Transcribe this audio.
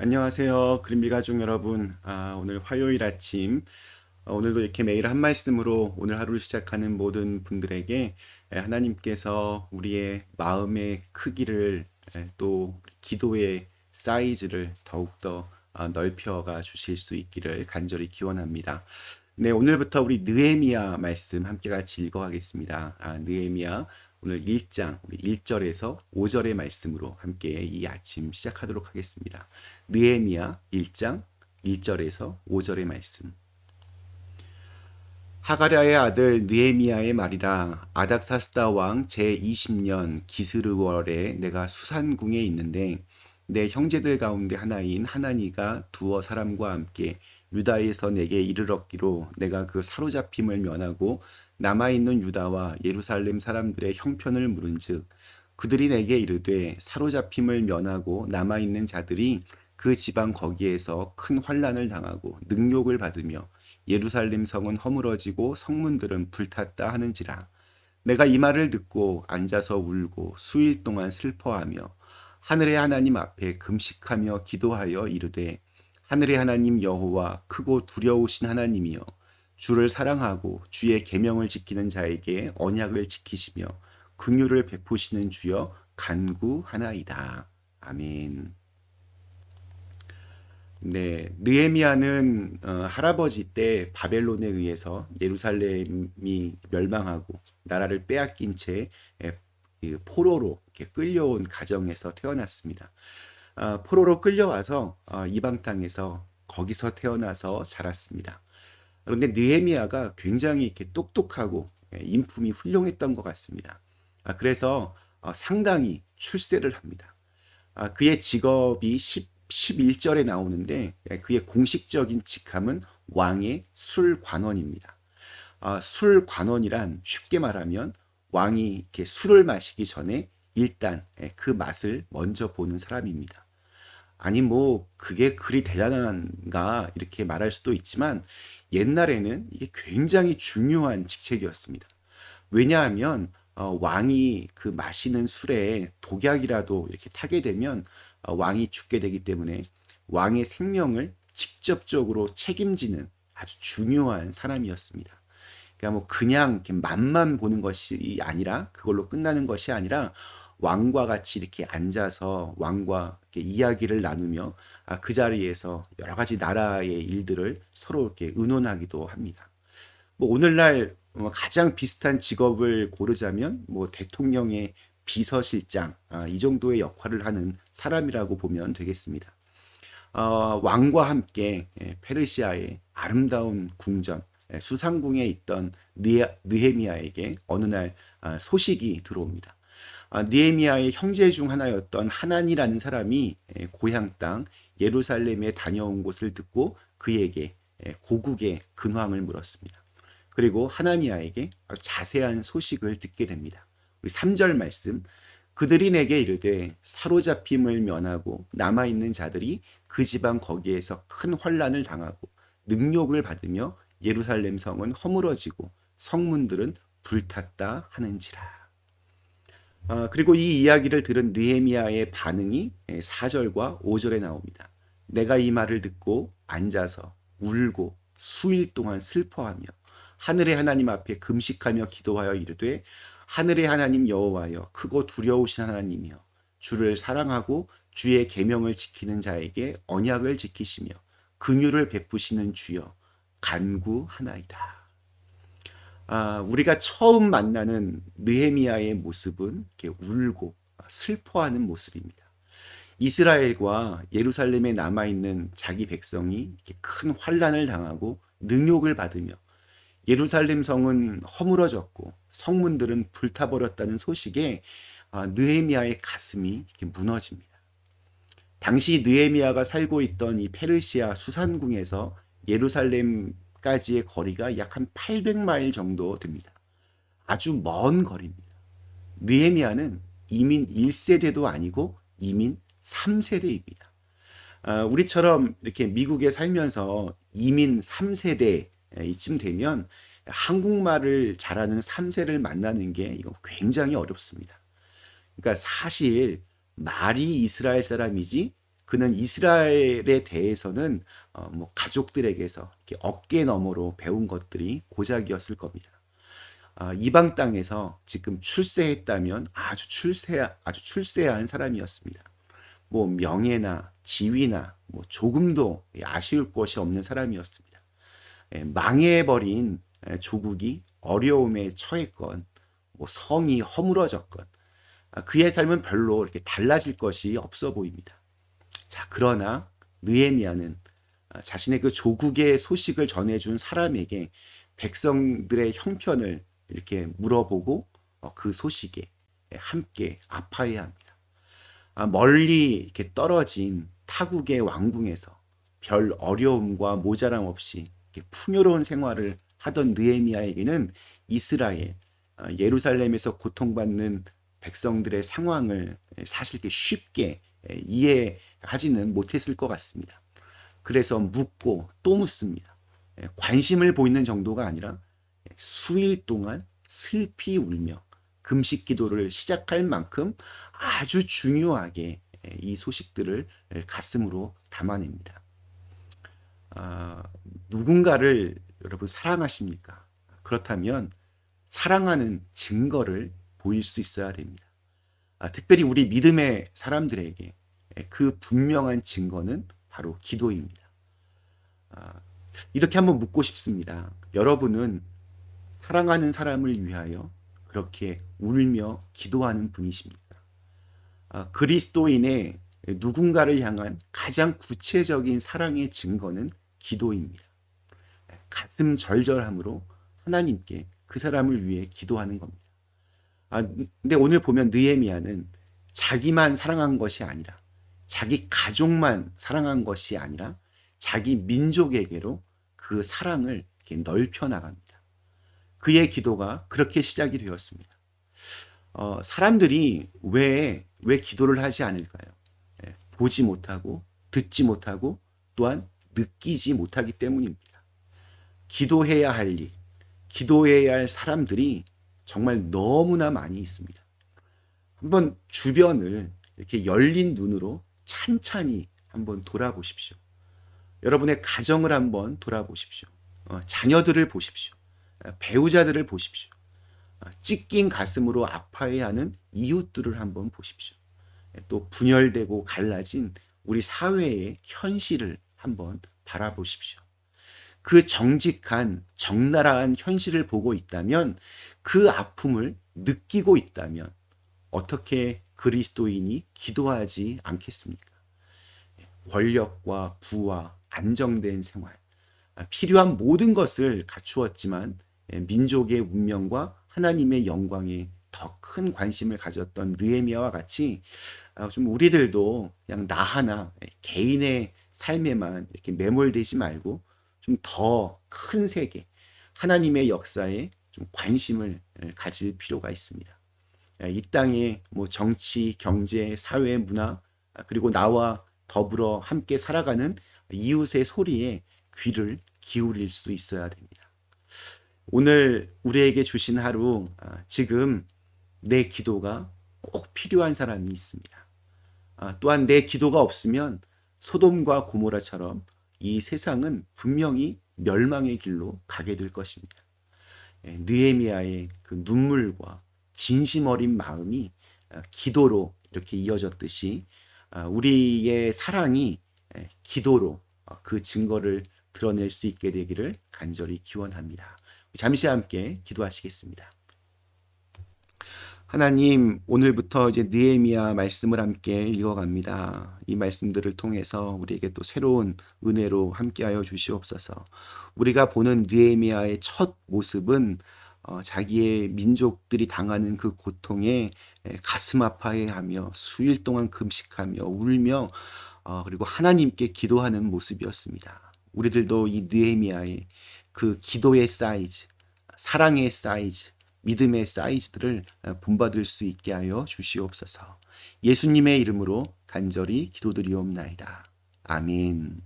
안녕하세요. 그린비 가족 여러분. 오늘 화요일 아침, 오늘도 이렇게 매일 한 말씀으로 오늘 하루를 시작하는 모든 분들에게 하나님께서 우리의 마음의 크기를 또 기도의 사이즈를 더욱더 넓혀가 주실 수 있기를 간절히 기원합니다. 네, 오늘부터 우리 느헤미야 말씀 함께 같이 읽어가겠습니다. 느헤미야 오늘 1장 우리 1절에서 5절의 말씀으로 함께 이 아침 시작하도록 하겠습니다. 느헤미야 1장 1절에서 5절의 말씀. 하가랴의 아들 느헤미야의 말이라. 아닥사스다 왕 제20년 기스르월에 내가 수산궁에 있는데 내 형제들 가운데 하나인 하나니가 두어 사람과 함께 유다에서 내게 이르렀기로 내가 그 사로잡힘을 면하고 남아있는 유다와 예루살렘 사람들의 형편을 물은즉 그들이 내게 이르되 사로잡힘을 면하고 남아있는 자들이 그 지방 거기에서 큰 환난을 당하고 능욕을 받으며 예루살렘 성은 허물어지고 성문들은 불탔다 하는지라. 내가 이 말을 듣고 앉아서 울고 수일 동안 슬퍼하며 하늘의 하나님 앞에 금식하며 기도하여 이르되 하늘의 하나님 여호와 크고 두려우신 하나님이여 주를 사랑하고 주의 계명을 지키는 자에게 언약을 지키시며 긍휼을 베푸시는 주여 간구하나이다. 아멘. 네, 느헤미야는 할아버지 때 바벨론에 의해서 예루살렘이 멸망하고 나라를 빼앗긴 채 그 포로로 이렇게 끌려온 가정에서 태어났습니다. 포로로 끌려와서 이방 땅에서 거기서 태어나서 자랐습니다. 그런데 느헤미야가 굉장히 이렇게 똑똑하고 인품이 훌륭했던 것 같습니다. 그래서 상당히 출세를 합니다. 그의 직업이 11절에 나오는데 그의 공식적인 직함은 왕의 술관원입니다. 술관원이란 쉽게 말하면 왕이 이렇게 술을 마시기 전에 일단 그 맛을 먼저 보는 사람입니다. 아니 뭐 그게 그리 대단한가 이렇게 말할 수도 있지만 옛날에는 이게 굉장히 중요한 직책이었습니다. 왜냐하면 왕이 그 마시는 술에 독약이라도 이렇게 타게 되면 왕이 죽게 되기 때문에 왕의 생명을 직접적으로 책임지는 아주 중요한 사람이었습니다. 그러니까 뭐 그냥 이렇게 맛만 보는 것이 아니라 그걸로 끝나는 것이 아니라 왕과 같이 이렇게 앉아서 왕과 이렇게 이야기를 나누며 그 자리에서 여러 가지 나라의 일들을 서로 이렇게 의논하기도 합니다. 뭐 오늘날 가장 비슷한 직업을 고르자면 뭐 대통령의 비서실장 이 정도의 역할을 하는 사람이라고 보면 되겠습니다. 왕과 함께 페르시아의 아름다운 궁전 수상궁에 있던 느헤미야에게 어느 날 소식이 들어옵니다. 느헤미야의 형제 중 하나였던 하난이라는 사람이 고향 땅 예루살렘에 다녀온 것을 듣고 그에게 고국의 근황을 물었습니다. 그리고 하나니아에게 아주 자세한 소식을 듣게 됩니다. 우리 3절 말씀. 그들이 내게 이르되 사로잡힘을 면하고 남아있는 자들이 그 지방 거기에서 큰 환난을 당하고 능욕을 받으며 예루살렘 성은 허물어지고 성문들은 불탔다 하는지라. 그리고 이 이야기를 들은 느헤미야의 반응이 4절과 5절에 나옵니다. 내가 이 말을 듣고 앉아서 울고 수일 동안 슬퍼하며 하늘의 하나님 앞에 금식하며 기도하여 이르되 하늘의 하나님 여호와여 크고 두려우신 하나님이여 주를 사랑하고 주의 계명을 지키는 자에게 언약을 지키시며 긍휼을 베푸시는 주여 간구하나이다. 우리가 처음 만나는 느헤미야의 모습은 이렇게 울고 슬퍼하는 모습입니다. 이스라엘과 예루살렘에 남아있는 자기 백성이 이렇게 큰 환란을 당하고 능욕을 받으며 예루살렘 성은 허물어졌고 성문들은 불타버렸다는 소식에 느헤미야의 가슴이 이렇게 무너집니다. 당시 느헤미야가 살고 있던 이 페르시아 수산궁에서 예루살렘까지의 거리가 약 한 800마일 정도 됩니다. 아주 먼 거리입니다. 느헤미야는 이민 1세대도 아니고 이민 3세대입니다. 우리처럼 이렇게 미국에 살면서 이민 3세대 이쯤 되면 한국말을 잘하는 3세를 만나는 게 이거 굉장히 어렵습니다. 그러니까 사실 말이 이스라엘 사람이지 그는 이스라엘에 대해서는 뭐 가족들에게서 이렇게 어깨 너머로 배운 것들이 고작이었을 겁니다. 이방 땅에서 지금 출세했다면 아주 출세한 사람이었습니다. 뭐 명예나 지위나 뭐 조금도 아쉬울 것이 없는 사람이었습니다. 망해버린 조국이 어려움에 처했건 뭐 성이 허물어졌건 그의 삶은 별로 이렇게 달라질 것이 없어 보입니다. 자, 그러나 느헤미야는 자신의 그 조국의 소식을 전해준 사람에게 백성들의 형편을 이렇게 물어보고 그 소식에 함께 아파해야 합니다. 멀리 이렇게 떨어진 타국의 왕궁에서 별 어려움과 모자람 없이 이렇게 풍요로운 생활을 하던 느헤미야에게는 이스라엘, 예루살렘에서 고통받는 백성들의 상황을 사실 쉽게 이해하지는 못했을 것 같습니다. 그래서 묻고 또 묻습니다. 관심을 보이는 정도가 아니라 수일 동안 슬피 울며 금식 기도를 시작할 만큼 아주 중요하게 이 소식들을 가슴으로 담아냅니다. 누군가를 여러분 사랑하십니까? 그렇다면 사랑하는 증거를 보일 수 있어야 됩니다. 특별히 우리 믿음의 사람들에게 그 분명한 증거는 바로 기도입니다. 이렇게 한번 묻고 싶습니다. 여러분은 사랑하는 사람을 위하여 그렇게 울며 기도하는 분이십니까? 그리스도인의 누군가를 향한 가장 구체적인 사랑의 증거는 기도입니다. 가슴 절절함으로 하나님께 그 사람을 위해 기도하는 겁니다. 근데 오늘 보면 느헤미야는 자기만 사랑한 것이 아니라 자기 가족만 사랑한 것이 아니라 자기 민족에게로 그 사랑을 이렇게 넓혀 나갑니다. 그의 기도가 그렇게 시작이 되었습니다. 사람들이 왜 기도를 하지 않을까요? 보지 못하고 듣지 못하고 또한 느끼지 못하기 때문입니다. 기도해야 할 일, 기도해야 할 사람들이 정말 너무나 많이 있습니다. 한번 주변을 이렇게 열린 눈으로 찬찬히 한번 돌아보십시오. 여러분의 가정을 한번 돌아보십시오. 자녀들을 보십시오. 배우자들을 보십시오. 찢긴 가슴으로 아파해하는 이웃들을 한번 보십시오. 또 분열되고 갈라진 우리 사회의 현실을 한번 바라보십시오. 그 정직한 적나라한 현실을 보고 있다면, 그 아픔을 느끼고 있다면 어떻게 그리스도인이 기도하지 않겠습니까? 권력과 부와 안정된 생활, 필요한 모든 것을 갖추었지만 민족의 운명과 하나님의 영광에 더 큰 관심을 가졌던 느헤미야와 같이 좀 우리들도 그냥 나 하나 개인의 삶에만 이렇게 매몰되지 말고 좀 더 큰 세계, 하나님의 역사에 좀 관심을 가질 필요가 있습니다. 이 땅에 뭐 정치, 경제, 사회, 문화, 그리고 나와 더불어 함께 살아가는 이웃의 소리에 귀를 기울일 수 있어야 됩니다. 오늘 우리에게 주신 하루, 지금 내 기도가 꼭 필요한 사람이 있습니다. 또한 내 기도가 없으면 소돔과 고모라처럼 이 세상은 분명히 멸망의 길로 가게 될 것입니다. 느헤미야의 그 눈물과 진심 어린 마음이 기도로 이렇게 이어졌듯이 우리의 사랑이 기도로 그 증거를 드러낼 수 있게 되기를 간절히 기원합니다. 잠시 함께 기도하시겠습니다. 하나님, 오늘부터 이제 느헤미야 말씀을 함께 읽어갑니다. 이 말씀들을 통해서 우리에게 또 새로운 은혜로 함께하여 주시옵소서. 우리가 보는 느헤미야의 첫 모습은 자기의 민족들이 당하는 그 고통에 가슴 아파해하며 수일 동안 금식하며 울며 그리고 하나님께 기도하는 모습이었습니다. 우리들도 이 느헤미야의 그 기도의 사이즈, 사랑의 사이즈, 믿음의 사이즈들을 본받을 수 있게 하여 주시옵소서. 예수님의 이름으로 간절히 기도드리옵나이다. 아멘.